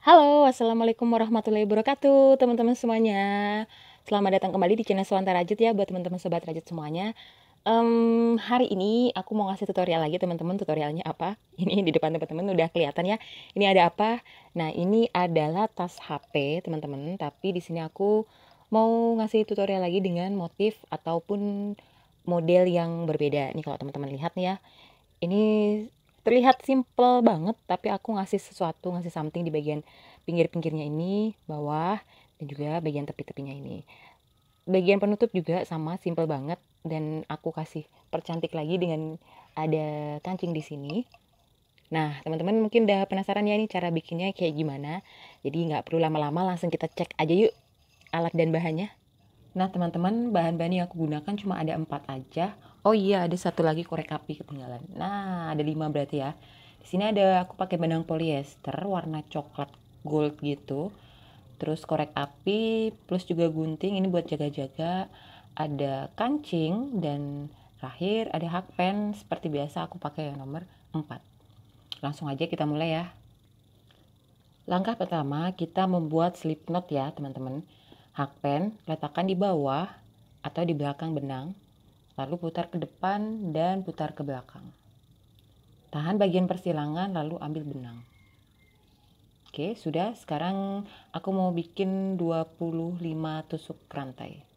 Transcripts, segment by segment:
Halo, assalamualaikum warahmatullahi wabarakatuh, teman-teman semuanya. Selamat datang kembali di channel Swanta Rajut ya, buat teman-teman sobat Rajut semuanya. Hari ini aku mau ngasih tutorial lagi, teman-teman. Tutorialnya apa? Ini di depan teman-teman udah kelihatan ya. Ini ada apa? Nah, ini adalah tas HP, teman-teman. Tapi di sini aku mau ngasih tutorial lagi dengan motif ataupun model yang berbeda. Nih kalau teman-teman lihat nih ya. Ini terlihat simple banget, tapi aku ngasih sesuatu, ngasih something di bagian pinggir-pinggirnya ini, bawah, dan juga bagian tepi-tepinya ini. Bagian penutup juga sama, simple banget, dan aku kasih percantik lagi dengan ada kancing di sini. Nah, teman-teman mungkin udah penasaran ya ini cara bikinnya kayak gimana. Jadi nggak perlu lama-lama, langsung kita cek aja yuk alat dan bahannya. Nah, teman-teman, bahan-bahan yang aku gunakan cuma ada 4 aja. Oh iya, ada satu lagi korek api ketinggalan. Nah, ada 5 berarti ya. Di sini ada aku pakai benang polyester warna coklat gold gitu. Terus korek api plus juga gunting ini buat jaga-jaga. Ada kancing dan terakhir ada hakpen seperti biasa aku pakai yang nomor 4. Langsung aja kita mulai ya. Langkah pertama kita membuat slip knot ya, teman-teman. Hakpen letakkan di bawah atau di belakang benang, lalu putar ke depan dan putar ke belakang. Tahan bagian persilangan lalu ambil benang. Oke, sudah. Sekarang aku mau bikin 25 tusuk rantai.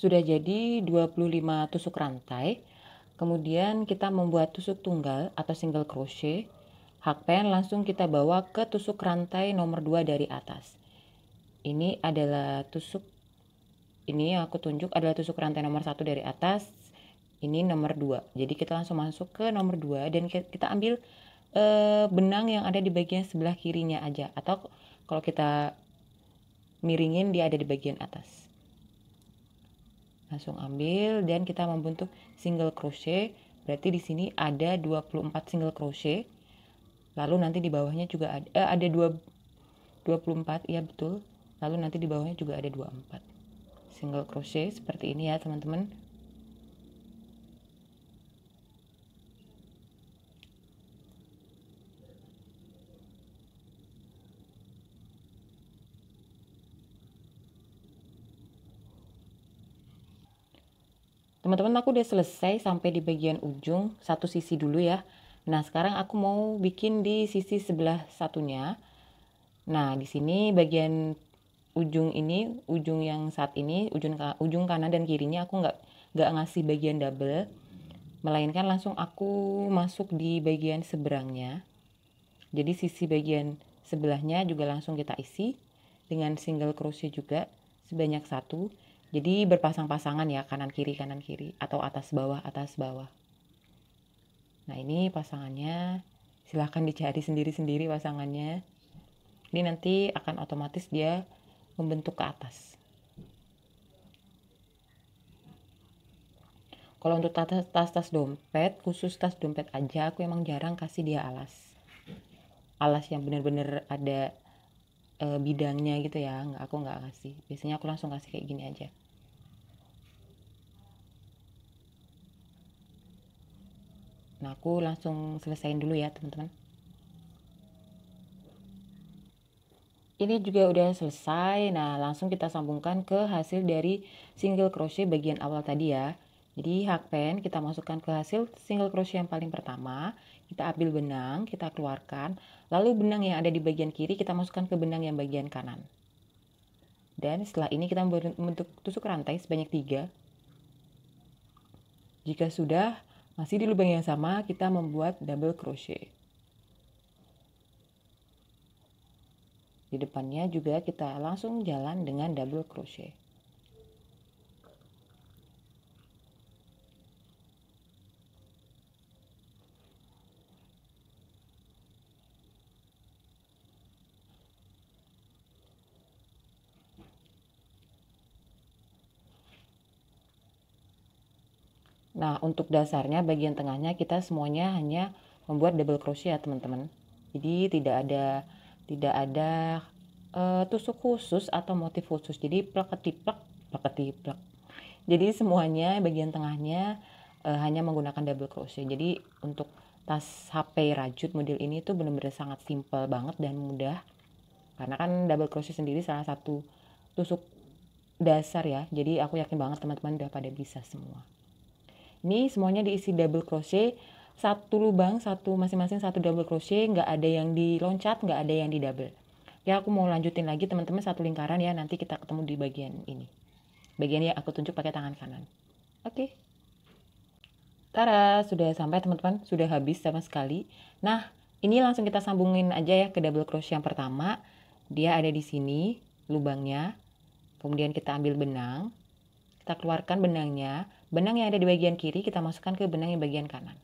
Sudah jadi 25 tusuk rantai. Kemudian kita membuat tusuk tunggal atau single crochet. Hakpen langsung kita bawa ke tusuk rantai nomor 2 dari atas. Ini adalah tusuk, ini yang aku tunjuk adalah tusuk rantai nomor 1 dari atas. Ini nomor 2. Jadi kita langsung masuk ke nomor 2 dan kita ambil benang yang ada di bagian sebelah kirinya aja. Atau kalau kita miringin dia ada di bagian atas. Langsung ambil dan kita membentuk single crochet. Berarti di sini ada 24 single crochet. Lalu nanti di bawahnya juga ada 24, ya betul. Lalu nanti di bawahnya juga ada 24 single crochet seperti ini ya, teman-teman. Teman-teman, aku udah selesai sampai di bagian ujung satu sisi dulu ya. Nah, sekarang aku mau bikin di sisi sebelah satunya. Nah, di sini bagian ujung ini, ujung yang saat ini, ujung kanan dan kirinya aku nggak ngasih bagian double, melainkan langsung aku masuk di bagian seberangnya. Jadi sisi bagian sebelahnya juga langsung kita isi dengan single crochet juga sebanyak satu. Jadi berpasang-pasangan ya, kanan kiri atau atas bawah. Nah, ini pasangannya. Silahkan dicari sendiri-sendiri pasangannya. Ini nanti akan otomatis dia membentuk ke atas. Kalau untuk tas-tas dompet, khusus tas dompet aja, aku emang jarang kasih dia alas. Alas yang bener-bener ada bidangnya gitu ya, aku nggak kasih. Biasanya aku langsung kasih kayak gini aja. Nah, aku langsung selesaiin dulu ya, teman-teman. Ini juga udah selesai. Nah, langsung kita sambungkan ke hasil dari single crochet bagian awal tadi ya. Jadi hakpen kita masukkan ke hasil single crochet yang paling pertama. Kita ambil benang, kita keluarkan. Lalu benang yang ada di bagian kiri kita masukkan ke benang yang bagian kanan. Dan setelah ini kita membentuk tusuk rantai sebanyak 3. Jika sudah, masih di lubang yang sama, kita membuat double crochet. Di depannya juga kita langsung jalan dengan double crochet. Nah, untuk dasarnya bagian tengahnya kita semuanya hanya membuat double crochet ya teman-teman. Jadi tidak ada tusuk khusus atau motif khusus. Jadi plek-ketiplek, plek-ketiplek. Jadi semuanya bagian tengahnya hanya menggunakan double crochet. Jadi untuk tas HP rajut model ini tuh bener-bener sangat simple banget dan mudah. Karena kan double crochet sendiri salah satu tusuk dasar ya. Jadi aku yakin banget teman-teman udah pada bisa semua. Ini semuanya diisi double crochet, satu lubang, masing-masing satu double crochet, nggak ada yang diloncat, nggak ada yang di double. Ya aku mau lanjutin lagi teman-teman satu lingkaran ya, nanti kita ketemu di bagian ini. Bagian yang aku tunjuk pakai tangan kanan. Oke. Tara, sudah sampai teman-teman, sudah habis sama sekali. Nah, ini langsung kita sambungin aja ya ke double crochet yang pertama. Dia ada di sini lubangnya. Kemudian kita ambil benang. Kita keluarkan benangnya. Benang yang ada di bagian kiri kita masukkan ke benang yang bagian kanan.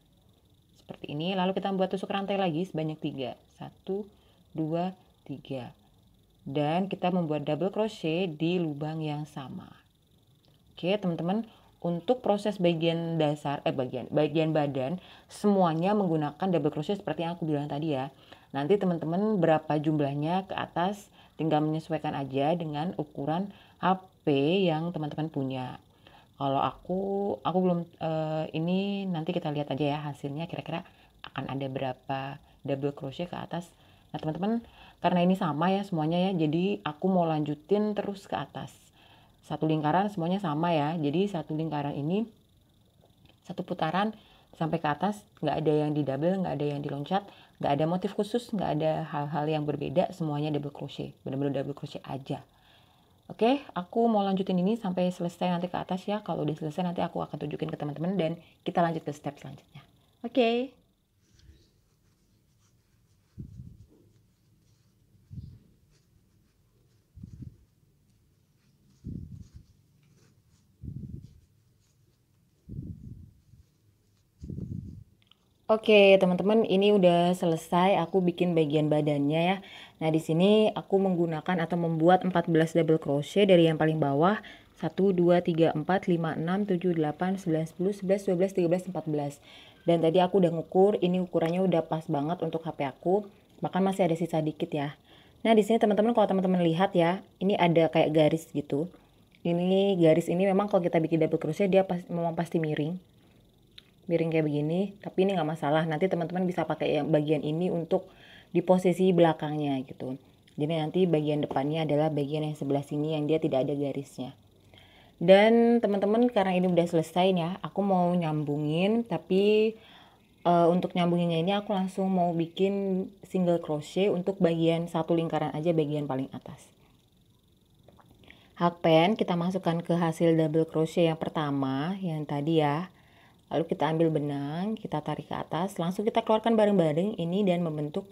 Seperti ini. Lalu kita membuat tusuk rantai lagi sebanyak 3. 1, 2, 3. Dan kita membuat double crochet di lubang yang sama. Oke, teman-teman. Untuk proses bagian dasar, bagian badan, semuanya menggunakan double crochet seperti yang aku bilang tadi ya. Nanti teman-teman berapa jumlahnya ke atas, tinggal menyesuaikan aja dengan ukuran HP yang teman-teman punya. Kalau aku belum, ini nanti kita lihat aja ya hasilnya kira-kira akan ada berapa double crochet ke atas. Nah teman-teman, karena ini sama ya semuanya ya, jadi aku mau lanjutin terus ke atas. Satu lingkaran semuanya sama ya, jadi satu lingkaran ini satu putaran sampai ke atas, nggak ada yang di double, nggak ada yang diloncat, nggak ada motif khusus, nggak ada hal-hal yang berbeda, semuanya double crochet, benar-benar double crochet aja. Oke, aku mau lanjutin ini sampai selesai nanti ke atas ya. Kalau udah selesai nanti aku akan tunjukin ke teman-teman dan kita lanjut ke step selanjutnya. Oke. Oke, teman-teman, ini udah selesai aku bikin bagian badannya ya. Nah, di sini aku menggunakan atau membuat 14 double crochet dari yang paling bawah. 1 2 3 4 5 6 7 8 9 10 11 12 13 14. Dan tadi aku udah ngukur, ini ukurannya udah pas banget untuk HP aku. Bahkan masih ada sisa dikit ya. Nah, di sini teman-teman kalau teman-teman lihat ya, ini ada kayak garis gitu. Ini garis ini memang kalau kita bikin double crochet dia memang pasti miring kayak begini, tapi ini nggak masalah, nanti teman-teman bisa pakai yang bagian ini untuk di posisi belakangnya gitu. Jadi nanti bagian depannya adalah bagian yang sebelah sini yang dia tidak ada garisnya. Dan teman-teman karena ini udah selesai ya, aku mau nyambungin, tapi untuk nyambunginnya ini aku langsung mau bikin single crochet untuk bagian satu lingkaran aja, bagian paling atas. Hakpen kita masukkan ke hasil double crochet yang pertama yang tadi ya. Lalu kita ambil benang, kita tarik ke atas, langsung kita keluarkan bareng-bareng ini dan membentuk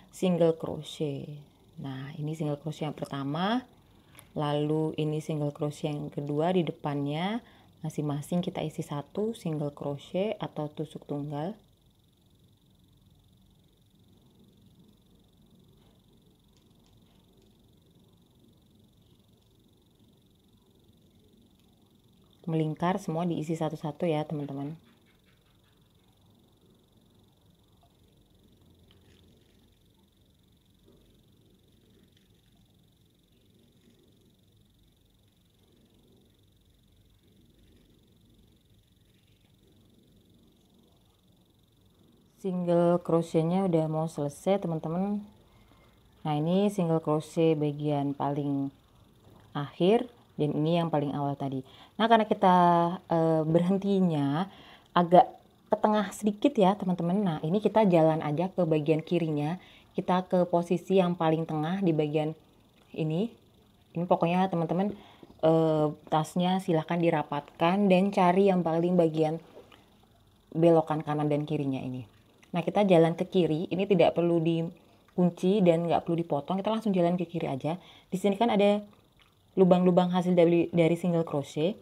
single crochet. Nah, ini single crochet yang pertama. Lalu ini single crochet yang kedua di depannya. Masing-masing kita isi satu single crochet atau tusuk tunggal. Melingkar semua diisi satu-satu ya teman-teman. Single crochetnya udah mau selesai teman-teman. Nah, ini single crochet bagian paling akhir dan ini yang paling awal tadi. Nah, karena kita berhentinya agak ke tengah sedikit ya teman-teman. Nah, ini kita jalan aja ke bagian kirinya, kita ke posisi yang paling tengah di bagian ini pokoknya teman-teman tasnya silahkan dirapatkan dan cari yang paling bagian belokan kanan dan kirinya ini. Nah, kita jalan ke kiri, ini tidak perlu dikunci dan nggak perlu dipotong, kita langsung jalan ke kiri aja. Di sini kan ada lubang-lubang hasil dari single crochet.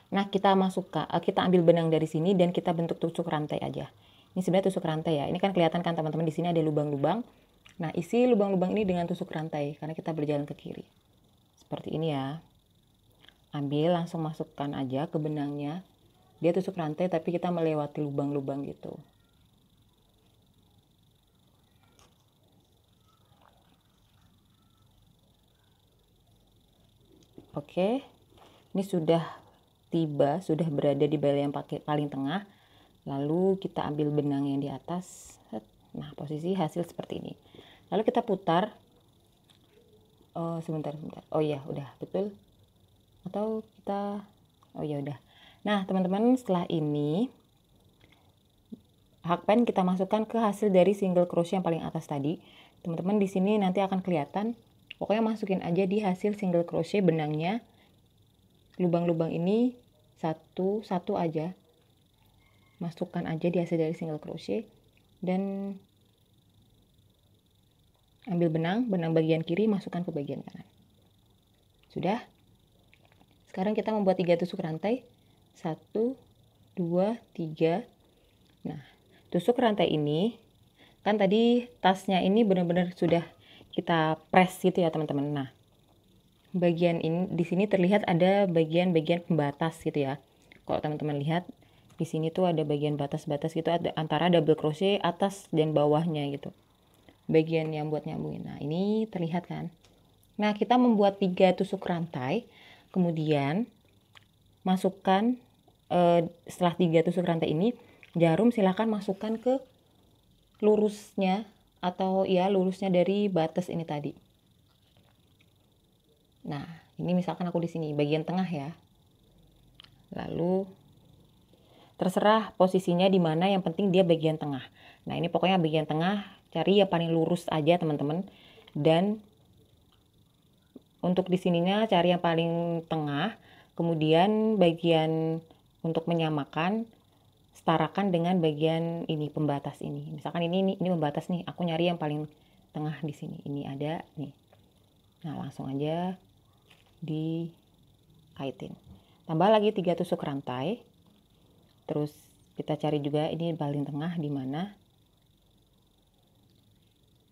Nah, kita ambil benang dari sini dan kita bentuk tusuk rantai aja. Ini sebenarnya tusuk rantai ya. Ini kan kelihatan kan teman-teman, di sini ada lubang-lubang. Nah, isi lubang-lubang ini dengan tusuk rantai karena kita berjalan ke kiri. Seperti ini ya. Ambil, langsung masukkan aja ke benangnya. Dia tusuk rantai tapi kita melewati lubang-lubang gitu. Oke, ini sudah tiba, sudah berada di bale yang paling tengah. Lalu kita ambil benang yang di atas. Nah, posisi hasil seperti ini. Lalu kita putar. Oh, sebentar. Oh iya, udah betul. Atau kita, oh ya udah. Nah, teman-teman, setelah ini hakpen kita masukkan ke hasil dari single crochet yang paling atas tadi. Teman-teman di sini nanti akan kelihatan. Pokoknya masukin aja di hasil single crochet benangnya. Lubang-lubang ini satu aja. Masukkan aja di hasil dari single crochet dan ambil benang bagian kiri, masukkan ke bagian kanan. Sudah. Sekarang kita membuat 3 tusuk rantai. 1, 2, 3. Nah, tusuk rantai ini kan tadi tasnya ini benar-benar sudah kita press gitu ya, teman-teman. Nah, bagian ini di sini terlihat ada bagian-bagian pembatas gitu ya. Kalau teman-teman lihat di sini tuh ada bagian batas-batas gitu, ada antara double crochet atas dan bawahnya gitu. Bagian yang buat nyambungin. Nah, ini terlihat kan. Nah, kita membuat 3 tusuk rantai. Kemudian masukkan setelah 3 tusuk rantai ini, jarum silahkan masukkan ke lurusnya atau ya lurusnya dari batas ini tadi. Nah, ini misalkan aku di sini bagian tengah ya. Lalu terserah posisinya di mana, yang penting dia bagian tengah. Nah, ini pokoknya bagian tengah, cari yang paling lurus aja, teman-teman. Dan untuk di sininya cari yang paling tengah, kemudian bagian untuk menyamakan setarakan dengan bagian ini pembatas ini. Misalkan ini pembatas nih, aku nyari yang paling tengah di sini. Ini ada nih. Nah, langsung aja dikaitin. Tambah lagi 3 tusuk rantai. Terus kita cari juga ini paling tengah di mana.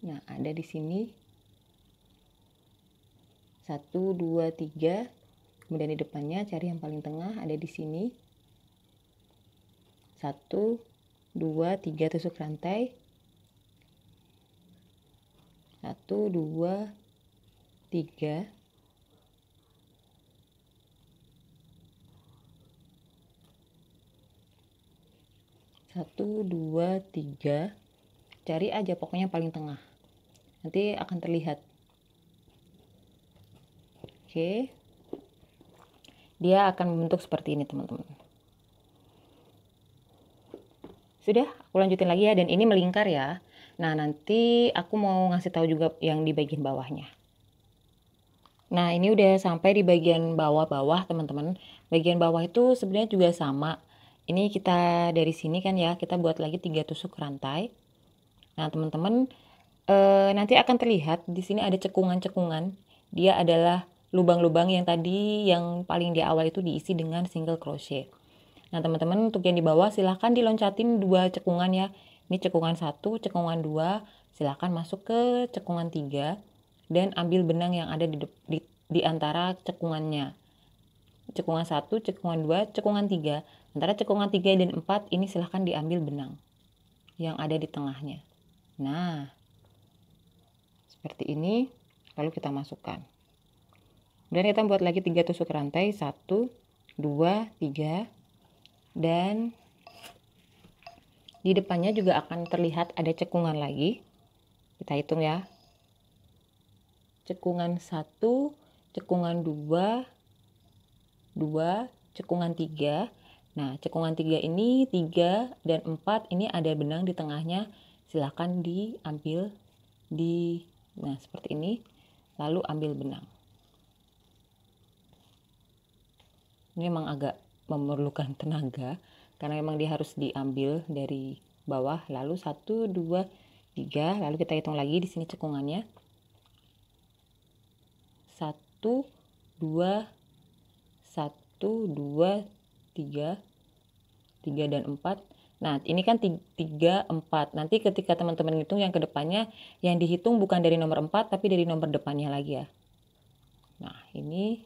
Nah, ada di sini. 1, 2, 3. Kemudian di depannya cari yang paling tengah, ada di sini. 1, 2, 3 tusuk rantai. 1, 2, 3. Satu, dua, tiga. Cari aja pokoknya paling tengah. Nanti akan terlihat. Oke. Dia akan membentuk seperti ini, teman-teman. Sudah, aku lanjutin lagi ya. Dan ini melingkar ya. Nah, nanti aku mau ngasih tahu juga yang di bagian bawahnya. Nah, ini udah sampai di bagian bawah-bawah, teman-teman. Bagian bawah itu sebenarnya juga sama. Ini kita dari sini kan ya, kita buat lagi 3 tusuk rantai. Nah, teman-teman, nanti akan terlihat di sini ada cekungan-cekungan. Dia adalah lubang-lubang yang tadi yang paling di awal itu diisi dengan single crochet. Nah, teman-teman, untuk yang di bawah silahkan diloncatin 2 cekungan ya. Ini cekungan 1, cekungan 2, silahkan masuk ke cekungan 3 dan ambil benang yang ada di antara cekungannya. Cekungan 1, cekungan 2, cekungan 3. Antara cekungan 3 dan 4 ini silahkan diambil benang yang ada di tengahnya. Nah, seperti ini. Lalu kita masukkan. Dan kita buat lagi 3 tusuk rantai. 1, 2, 3. Dan di depannya juga akan terlihat ada cekungan lagi. Kita hitung ya. Cekungan 1, cekungan 2, 2, cekungan 3. Nah, cekungan 3 ini 3 dan 4 ini ada benang di tengahnya. Silahkan diambil nah seperti ini. Lalu ambil benang. Ini memang agak memerlukan tenaga karena memang dia harus diambil dari bawah. Lalu 1, 2, 3. Lalu kita hitung lagi di sini cekungannya. 1, 2, 1, 2, 3, 3 dan 4. Nah, ini kan 3, 4. Nanti ketika teman-teman hitung yang kedepannya, yang dihitung bukan dari nomor 4, tapi dari nomor depannya lagi ya. Nah, ini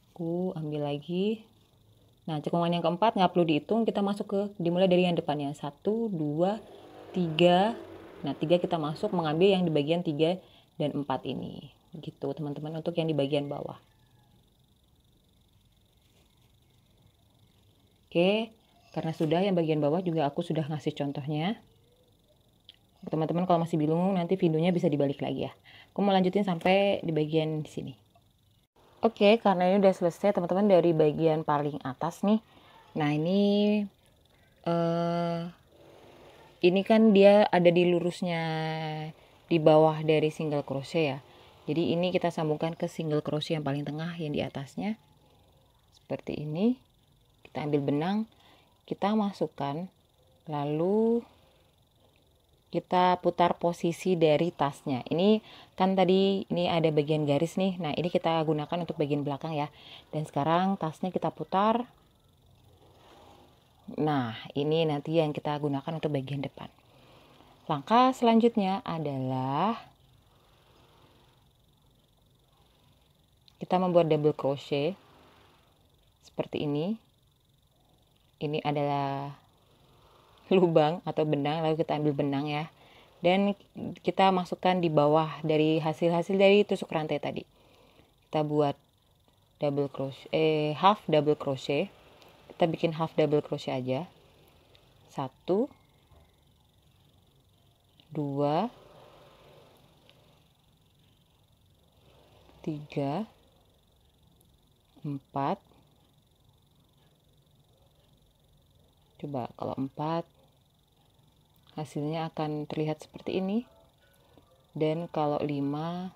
aku ambil lagi. Nah, cekungan yang keempat nggak perlu dihitung, kita masuk dimulai dari yang depannya. 1, 2, 3. Nah, 3 kita masuk mengambil yang di bagian 3 dan 4 ini. Gitu, teman-teman, untuk yang di bagian bawah. Oke, karena sudah yang bagian bawah juga aku sudah ngasih contohnya. Teman-teman kalau masih bingung nanti videonya bisa dibalik lagi ya. Aku mau lanjutin sampai di bagian sini. Oke, karena ini udah selesai teman-teman dari bagian paling atas nih. Nah ini kan dia ada di lurusnya di bawah dari single crochet ya. Jadi ini kita sambungkan ke single crochet yang paling tengah yang di atasnya. Seperti ini. Kita ambil benang, kita masukkan, lalu kita putar posisi dari tasnya. Ini kan tadi ini ada bagian garis nih. Nah, ini kita gunakan untuk bagian belakang ya. Dan sekarang tasnya kita putar. Nah, ini nanti yang kita gunakan untuk bagian depan. Langkah selanjutnya adalah kita membuat double crochet seperti ini. Ini adalah lubang atau benang, lalu kita ambil benang ya. Dan kita masukkan di bawah dari hasil-hasil dari tusuk rantai tadi. Kita buat double crochet, half double crochet. Kita bikin half double crochet aja. 1 2 3 4. Coba kalau 4 hasilnya akan terlihat seperti ini. Dan kalau 5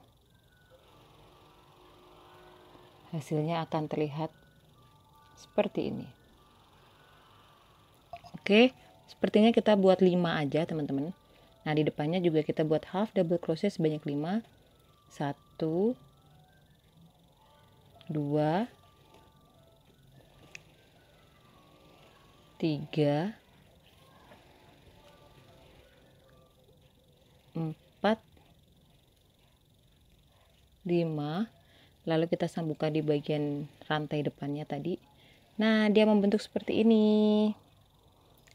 hasilnya akan terlihat seperti ini. Oke, sepertinya kita buat 5 aja teman-teman. Nah, di depannya juga kita buat half double crochet sebanyak 5. 1 2 3 4 5. Lalu kita sambungkan di bagian rantai depannya tadi. Nah, dia membentuk seperti ini.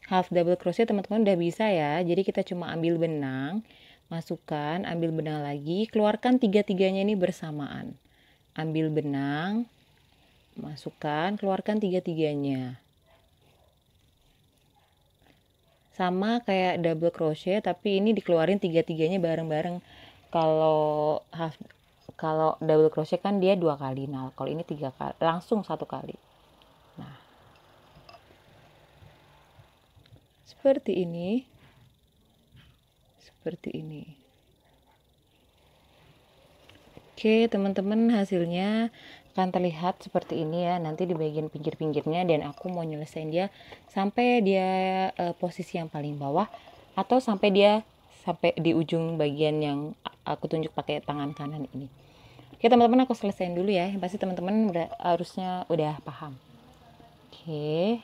Half double crochet teman-teman udah bisa ya. Jadi kita cuma ambil benang, masukkan, ambil benang lagi, keluarkan tiga-tiganya ini bersamaan. Ambil benang, masukkan, keluarkan tiga-tiganya. Sama kayak double crochet, tapi ini dikeluarin tiga-tiganya bareng-bareng. Kalau double crochet kan dia 2 kali. Nah, kalau ini 3 kali, langsung 1 kali. Nah, seperti ini. Seperti ini. Oke, teman-teman, hasilnya akan terlihat seperti ini ya, nanti di bagian pinggir-pinggirnya, dan aku mau nyelesain dia sampai dia posisi yang paling bawah, atau sampai di ujung bagian yang aku tunjuk pakai tangan kanan ini. Oke teman-teman, aku selesaiin dulu ya, yang pasti teman-teman harusnya udah paham. Oke.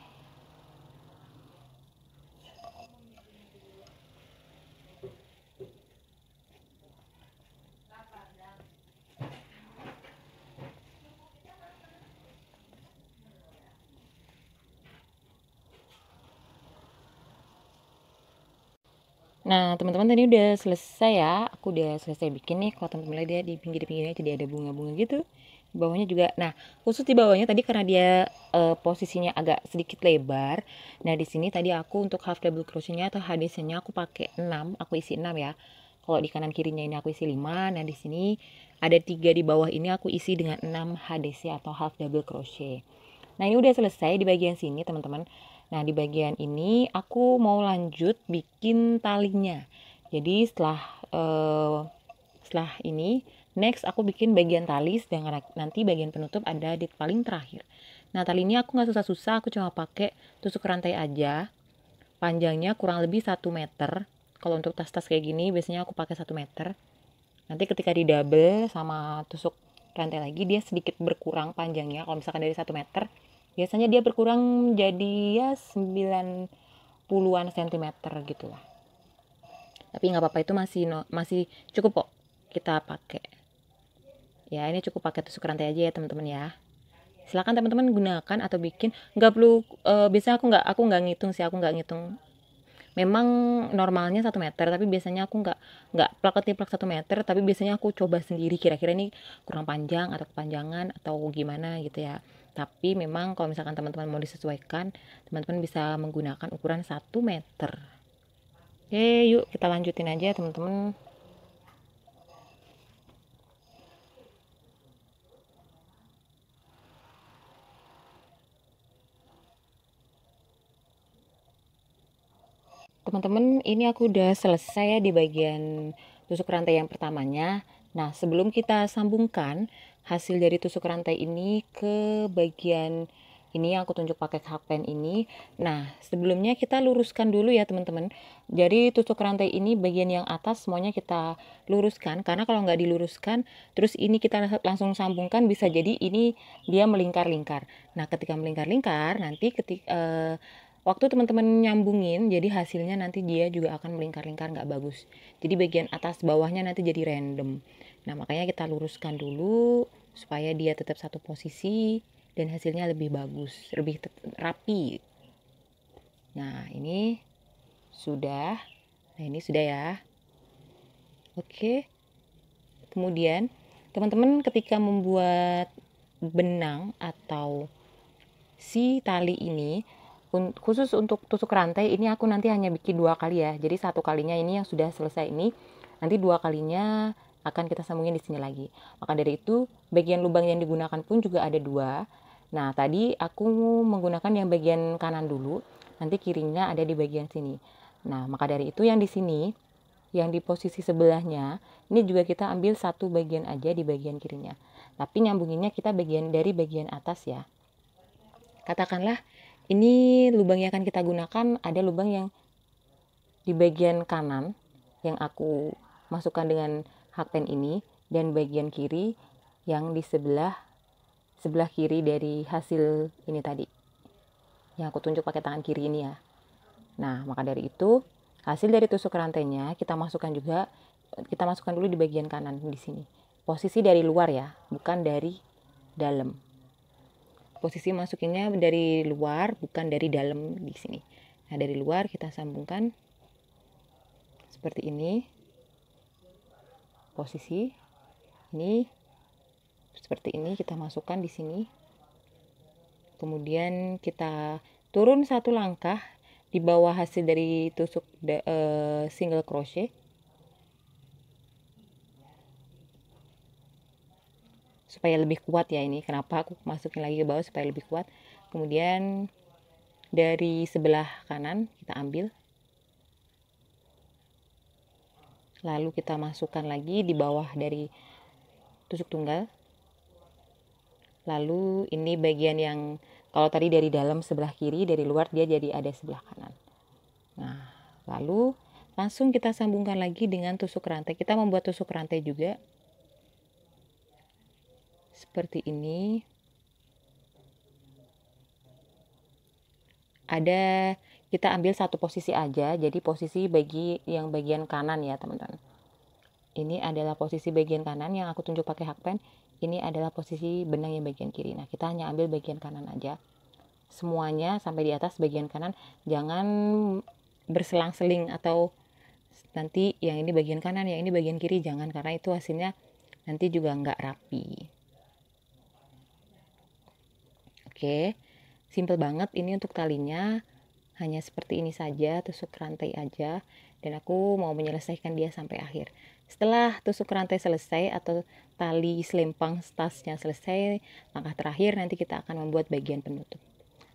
Nah, teman-teman tadi udah selesai ya. Aku udah selesai bikin nih. Kalau teman-teman lihat dia di pinggir-pinggirnya jadi ada bunga-bunga gitu. Di bawahnya juga. Nah, khusus di bawahnya tadi karena dia posisinya agak sedikit lebar. Nah, di sini tadi aku untuk half double crochetnya atau hadesnya aku pakai 6, aku isi 6 ya. Kalau di kanan kirinya ini aku isi 5. Nah, di sini ada 3 di bawah ini aku isi dengan 6 hadesy atau half double crochet. Nah, ini udah selesai di bagian sini, teman-teman. Nah, di bagian ini aku mau lanjut bikin talinya. Jadi setelah ini, next aku bikin bagian tali, sedangkan nanti bagian penutup ada di paling terakhir. Nah, talinya aku nggak susah-susah, aku cuma pakai tusuk rantai aja. Panjangnya kurang lebih 1 meter. Kalau untuk tas-tas kayak gini, biasanya aku pakai 1 meter. Nanti ketika di double sama tusuk rantai lagi, dia sedikit berkurang panjangnya. Kalau misalkan dari 1 meter, biasanya dia berkurang jadi ya 90-an cm gitu lah. Tapi nggak apa-apa, itu masih cukup kok kita pakai. Ya, ini cukup pakai tusuk rantai aja ya teman-teman ya. Silakan teman-teman gunakan atau bikin. Nggak perlu biasanya aku nggak ngitung sih, aku nggak ngitung. Memang normalnya 1 meter, tapi biasanya aku nggak plak-plak 1 meter, tapi biasanya aku coba sendiri kira-kira ini kurang panjang atau kepanjangan atau gimana gitu ya. Tapi memang kalau misalkan teman-teman mau disesuaikan, teman-teman bisa menggunakan ukuran 1 meter. Oke, yuk kita lanjutin aja teman-teman. Teman-teman, ini aku udah selesai ya di bagian tusuk rantai yang pertamanya. Nah, sebelum kita sambungkan hasil dari tusuk rantai ini ke bagian ini yang aku tunjuk pakai hakpen ini. Nah, sebelumnya kita luruskan dulu ya teman-teman. Jadi tusuk rantai ini bagian yang atas semuanya kita luruskan. Karena kalau nggak diluruskan, terus ini kita langsung sambungkan, bisa jadi ini dia melingkar-lingkar. Nah, ketika melingkar-lingkar, nanti ketika waktu teman-teman nyambungin, jadi hasilnya nanti dia juga akan melingkar-lingkar, nggak bagus. Jadi bagian atas bawahnya nanti jadi random. Nah, makanya kita luruskan dulu supaya dia tetap satu posisi dan hasilnya lebih bagus, lebih rapi. Nah, ini sudah. Nah, ini sudah ya. Oke. Kemudian, teman-teman ketika membuat benang atau si tali ini, khusus untuk tusuk rantai ini aku nanti hanya bikin 2 kali ya. Jadi 1 kalinya ini yang sudah selesai ini, nanti 2 kalinya akan kita sambungin di sini lagi. Maka dari itu bagian lubang yang digunakan pun juga ada 2. Nah, tadi aku menggunakan yang bagian kanan dulu, nanti kirinya ada di bagian sini. Nah, maka dari itu yang di sini, yang di posisi sebelahnya, ini juga kita ambil 1 bagian aja di bagian kirinya. Tapi nyambunginnya kita dari bagian atas ya. Katakanlah ini lubang yang akan kita gunakan, ada lubang yang di bagian kanan yang aku masukkan dengan hakpen ini, dan bagian kiri yang di sebelah kiri dari hasil ini tadi yang aku tunjuk pakai tangan kiri ini ya. Nah, maka dari itu hasil dari tusuk rantainya kita masukkan dulu di bagian kanan di sini. Posisi dari luar ya, bukan dari dalam. Posisi masukinnya dari luar, bukan dari dalam di sini. Nah, dari luar kita sambungkan seperti ini. Posisi ini seperti ini kita masukkan di sini. Kemudian kita turun 1 langkah di bawah hasil dari tusuk single crochet. Supaya lebih kuat ya ini. Kenapa aku masukin lagi ke bawah supaya lebih kuat. Kemudian dari sebelah kanan kita ambil. Lalu kita masukkan lagi di bawah dari tusuk tunggal. Lalu ini bagian yang kalau tadi dari dalam sebelah kiri, dari luar dia jadi ada sebelah kanan. Nah, lalu langsung kita sambungkan lagi dengan tusuk rantai. Kita membuat tusuk rantai juga seperti ini. Kita ambil 1 posisi aja, jadi posisi yang bagian kanan ya teman-teman. Ini adalah posisi bagian kanan yang aku tunjuk pakai hakpen. Ini adalah posisi benang yang bagian kiri. Nah, kita hanya ambil bagian kanan aja. Semuanya sampai di atas bagian kanan. Jangan berselang-seling atau nanti yang ini bagian kanan, yang ini bagian kiri. Jangan, karena itu hasilnya nanti juga nggak rapi. Oke, simple banget ini untuk talinya. Hanya seperti ini saja, tusuk rantai aja. Dan aku mau menyelesaikan dia sampai akhir. Setelah tusuk rantai selesai atau tali selempang tasnya selesai, langkah terakhir nanti kita akan membuat bagian penutup.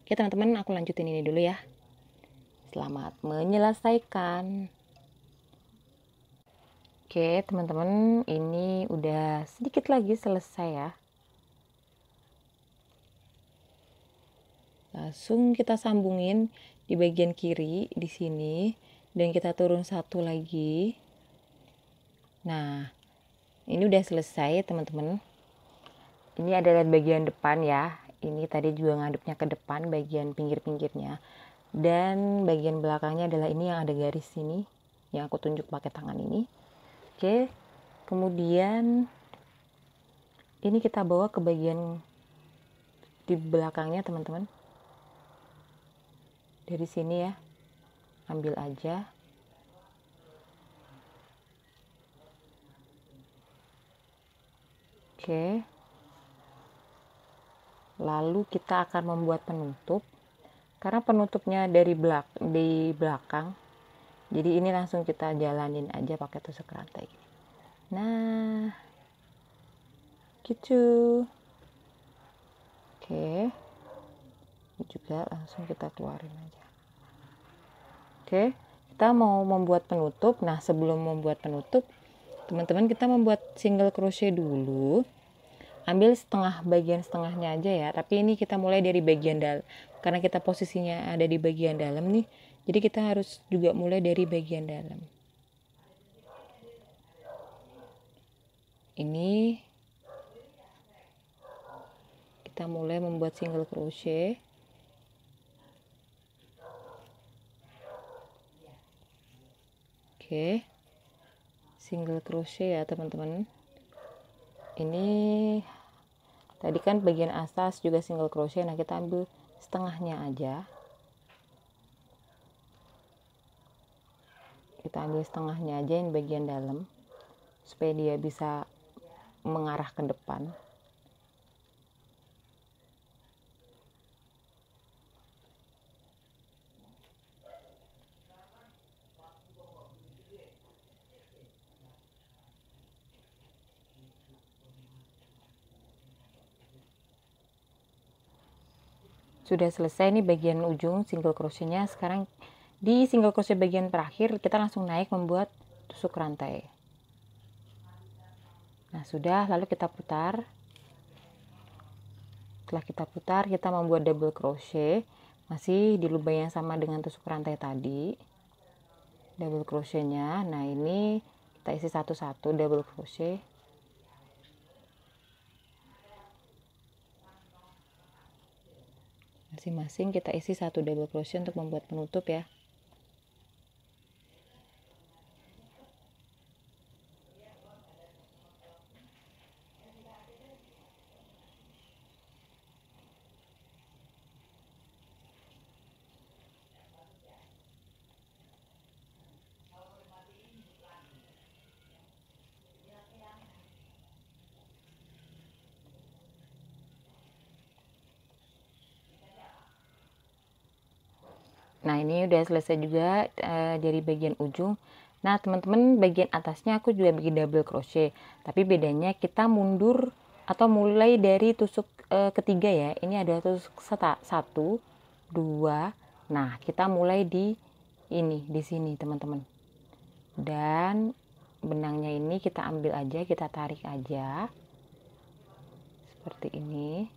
Oke teman-teman, aku lanjutin ini dulu ya. Selamat menyelesaikan. Oke teman-teman, ini udah sedikit lagi selesai ya. Langsung kita sambungin di bagian kiri di sini, dan kita turun 1 lagi. Nah, ini udah selesai teman-teman. Ini adalah bagian depan ya. Ini tadi juga ngadepnya ke depan bagian pinggir-pinggirnya. Dan bagian belakangnya adalah ini yang ada garis sini yang aku tunjuk pakai tangan ini. Oke. Kemudian ini kita bawa ke bagian di belakangnya teman-teman. Dari sini ya. Ambil aja. Oke. lalu kita akan membuat penutup. Karena penutupnya di belakang, jadi ini langsung kita jalanin aja pakai tusuk rantai. Nah, gitu. Oke, ini juga langsung kita keluarin aja. Oke, kita mau membuat penutup. Nah, sebelum membuat penutup, teman-teman kita membuat single crochet dulu. Ambil bagian setengahnya aja ya, tapi ini kita mulai dari bagian dalam karena kita posisinya ada di bagian dalam nih, jadi kita harus juga mulai dari bagian dalam. Ini kita mulai membuat single crochet. Oke, single crochet ya teman-teman. Ini tadi kan bagian atas juga single crochet, nah kita ambil setengahnya aja. Kita ambil setengahnya aja yang bagian dalam supaya dia bisa mengarah ke depan. Sudah selesai nih bagian ujung single crochetnya. Sekarang di single crochet bagian terakhir kita langsung naik membuat tusuk rantai. Nah sudah, lalu kita putar. Setelah kita putar, kita membuat double crochet masih di lubang yang sama dengan tusuk rantai tadi, double crochetnya. Nah ini kita isi satu-satu double crochet. Masing-masing kita isi satu double crochet untuk membuat penutup ya. Nah ini udah selesai juga dari bagian ujung. Nah teman-teman, bagian atasnya aku juga bikin double crochet, tapi bedanya kita mundur atau mulai dari tusuk ketiga ya. Ini ada tusuk 1, 2. Nah kita mulai di sini teman-teman, dan benangnya ini kita ambil aja, kita tarik aja seperti ini.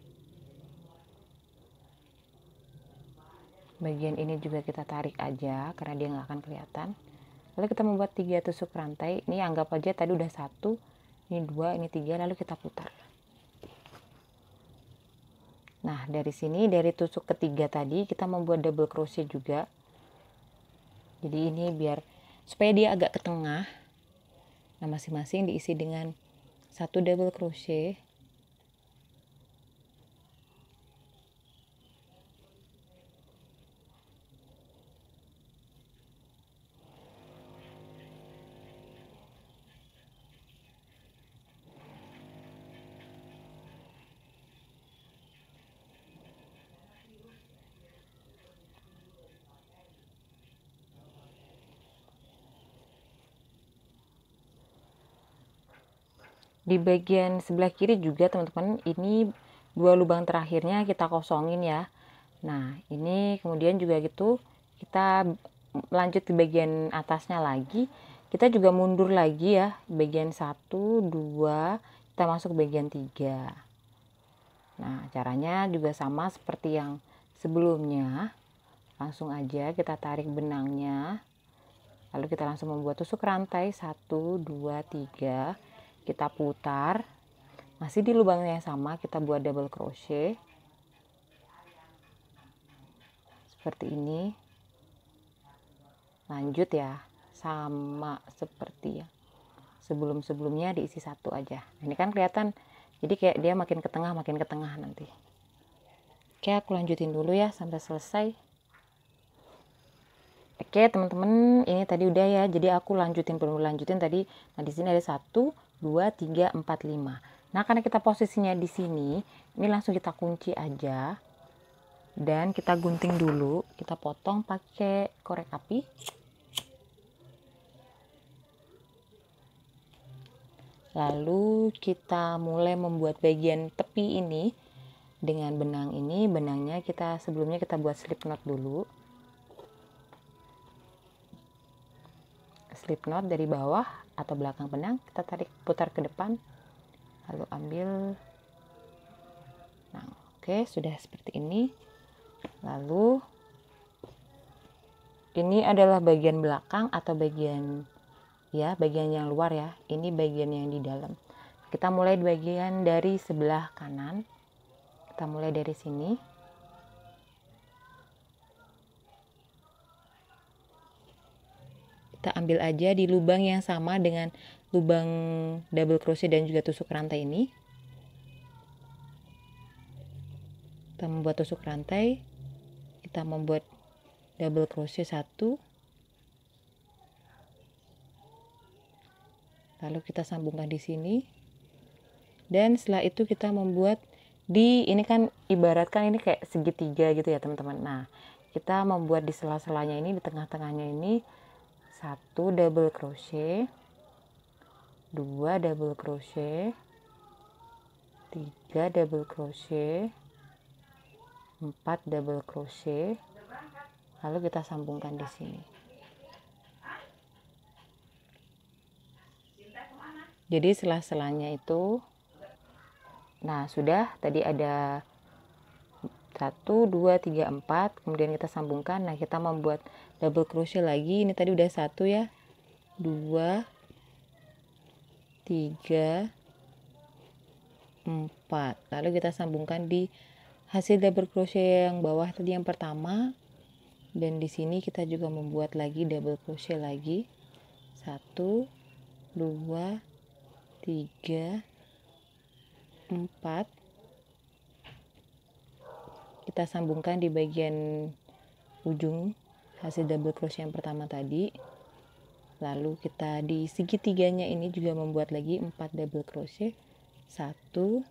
Bagian ini juga kita tarik aja karena dia nggak akan kelihatan. Lalu kita membuat 3 tusuk rantai. Ini anggap aja tadi udah 1, ini 2, ini 3, lalu kita putar. Nah dari sini, dari tusuk ketiga tadi kita membuat double crochet juga. Jadi ini biar supaya dia agak ke tengah. Nah masing-masing diisi dengan 1 double crochet. Di bagian sebelah kiri juga teman-teman, ini 2 lubang terakhirnya kita kosongin ya. Nah ini kemudian juga gitu kita lanjut di bagian atasnya lagi, kita juga mundur lagi ya, bagian 1, 2, kita masuk bagian 3. Nah caranya juga sama seperti yang sebelumnya, langsung aja kita tarik benangnya, lalu kita langsung membuat tusuk rantai 1, 2, 3. Kita putar, masih di lubangnya yang sama, kita buat double crochet seperti ini. Lanjut ya, sama seperti ya sebelum-sebelumnya, diisi 1 aja. Ini kan kelihatan, jadi kayak dia makin ke tengah nanti. Oke, aku lanjutin dulu ya sampai selesai. Oke teman-teman, ini tadi udah ya, jadi aku lanjutin tadi. Nah di sini ada 1, 2, 3, 4, 5. Nah, karena kita posisinya di sini, ini langsung kita kunci aja. Dan kita gunting dulu, kita potong pakai korek api. Lalu kita mulai membuat bagian tepi ini dengan benang ini. Benangnya sebelumnya kita buat slip knot dulu. Slip knot dari bawah atau belakang benang, kita tarik putar ke depan, lalu ambil. Nah, oke, sudah seperti ini. Lalu ini adalah bagian belakang atau bagian yang luar ya. Ini bagian yang di dalam. Kita mulai bagian dari sebelah kanan. Kita mulai dari sini. Kita ambil aja di lubang yang sama dengan lubang double crochet dan juga tusuk rantai ini. Kita membuat tusuk rantai. Kita membuat double crochet 1. Lalu kita sambungkan di sini. Dan setelah itu kita membuat ini kan ibaratkan ini kayak segitiga gitu ya teman-teman. Nah, kita membuat di sela-selanya ini, di tengah-tengahnya ini 1 double crochet, 2 double crochet, 3 double crochet, 4 double crochet. Lalu kita sambungkan di sini. Jadi sela-selanya itu, nah sudah, tadi ada 1, 2, 3, 4, kemudian kita sambungkan. Nah, kita membuat double crochet lagi. Ini tadi udah 1 ya, 2, 3, 4. Lalu kita sambungkan di hasil double crochet yang bawah tadi yang pertama. Dan di sini kita juga membuat lagi double crochet lagi. 1, 2, 3, 4. Kita sambungkan di bagian ujung hasil double crochet yang pertama tadi. Lalu kita di segitiganya ini juga membuat lagi 4 double crochet. 1,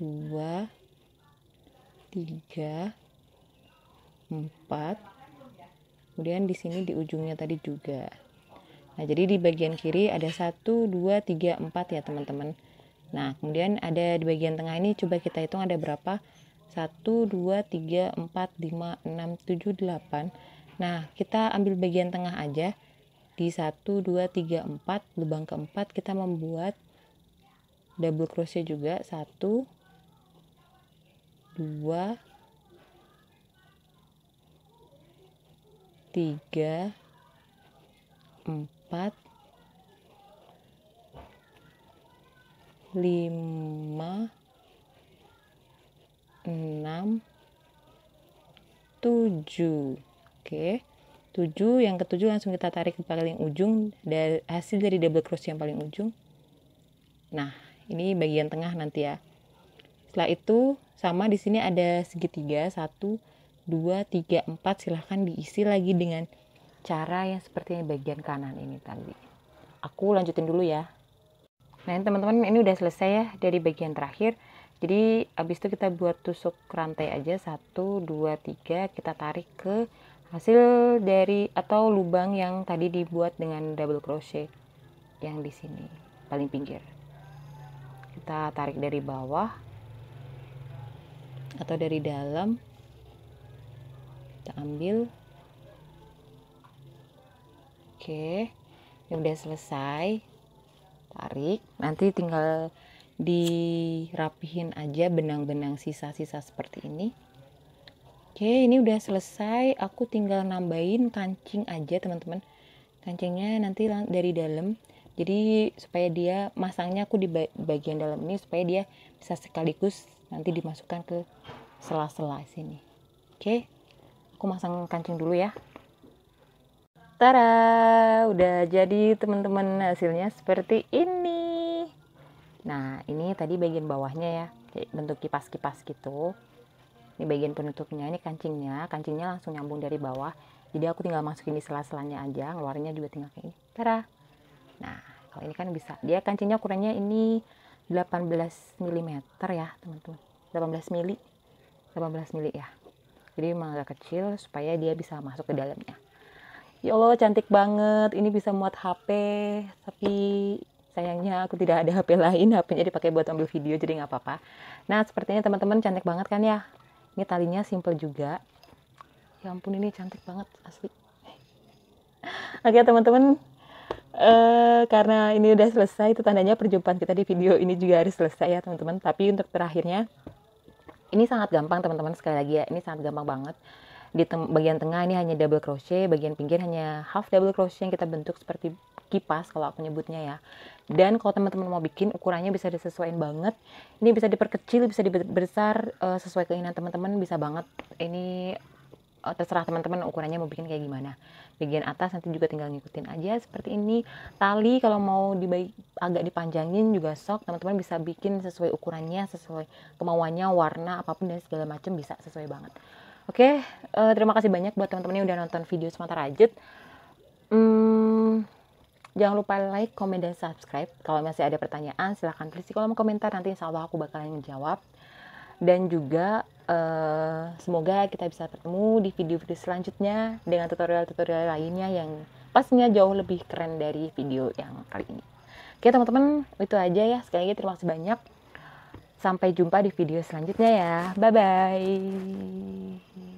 2, 3, 4. Kemudian di sini di ujungnya tadi juga. Nah, jadi di bagian kiri ada 1, 2, 3, 4 ya teman-teman. Nah, kemudian ada di bagian tengah ini, coba kita hitung ada berapa. 1, 2, 3, 4, 5, 6, 7, 8. Nah, kita ambil bagian tengah aja. Di 1, 2, 3, 4, lubang keempat kita membuat double crochet juga. 1, 2, 3, 4, 5, 6, 7. Oke, 7. Yang ketujuh langsung kita tarik ke paling ujung, hasil dari double crochet yang paling ujung. Nah, ini bagian tengah nanti ya. Setelah itu sama di sini ada segitiga, 1, 2, 3, 4. Silahkan diisi lagi dengan cara yang seperti bagian kanan ini tadi. Aku lanjutin dulu ya. Nah, teman-teman, ini udah selesai ya dari bagian terakhir. Jadi habis itu kita buat tusuk rantai aja, 1, 2, 3. Kita tarik ke hasil dari atau lubang yang tadi dibuat dengan double crochet yang di sini paling pinggir. Kita tarik dari bawah atau dari dalam, kita ambil. Oke, ini udah selesai. Tarik, nanti tinggal dirapihin aja benang-benang sisa-sisa seperti ini. Oke, ini udah selesai. Aku tinggal nambahin kancing aja teman-teman. Kancingnya nanti dari dalam, jadi supaya dia masangnya aku di bagian dalam ini supaya dia bisa sekaligus nanti dimasukkan ke sela-sela sini. Oke, aku masang kancing dulu ya. Tada, udah jadi teman-teman, hasilnya seperti ini. Nah, ini tadi bagian bawahnya ya, bentuk kipas-kipas gitu. Ini bagian penutupnya, ini kancingnya langsung nyambung dari bawah. Jadi aku tinggal masukin di sela-selanya aja, ngeluarinnya juga tinggal kayak ini. Tada. Nah, kalau ini kan bisa. Dia kancingnya ukurannya ini 18 mm ya teman-teman, 18 mili ya. Jadi memang agak kecil supaya dia bisa masuk ke dalamnya. Ya Allah, cantik banget. Ini bisa muat HP, tapi sayangnya aku tidak ada HP lain. HP-nya dipakai buat ambil video, jadi nggak apa-apa. Nah, sepertinya teman-teman cantik banget kan ya. Ini talinya simple juga. Ya ampun, ini cantik banget asli. Oke teman-teman, karena ini udah selesai, itu tandanya perjumpaan kita di video ini juga harus selesai ya teman-teman. Tapi untuk terakhirnya, ini sangat gampang teman-teman, sekali lagi ya, ini sangat gampang banget. Di bagian tengah ini hanya double crochet, bagian pinggir hanya half double crochet yang kita bentuk seperti kipas kalau aku nyebutnya ya. Dan kalau teman-teman mau bikin, ukurannya bisa disesuaikan banget. Ini bisa diperkecil, bisa dibesar, sesuai keinginan teman-teman, bisa banget. Ini terserah teman-teman ukurannya mau bikin kayak gimana. Bagian atas nanti juga tinggal ngikutin aja seperti ini. Tali kalau mau agak dipanjangin juga sok, teman-teman bisa bikin sesuai ukurannya, sesuai kemauannya, warna apapun dan segala macam bisa sesuai banget. Oke, terima kasih banyak buat teman-teman yang udah nonton video Semata Rajut. Jangan lupa like, komen, dan subscribe. Kalau masih ada pertanyaan silahkan tulis di kolom komentar, nanti insya Allah aku bakalan ngejawab. Dan juga semoga kita bisa ketemu di video-video selanjutnya dengan tutorial-tutorial lainnya yang pastinya jauh lebih keren dari video yang kali ini. Oke teman-teman, itu aja ya. Sekali lagi terima kasih banyak. Sampai jumpa di video selanjutnya ya. Bye-bye.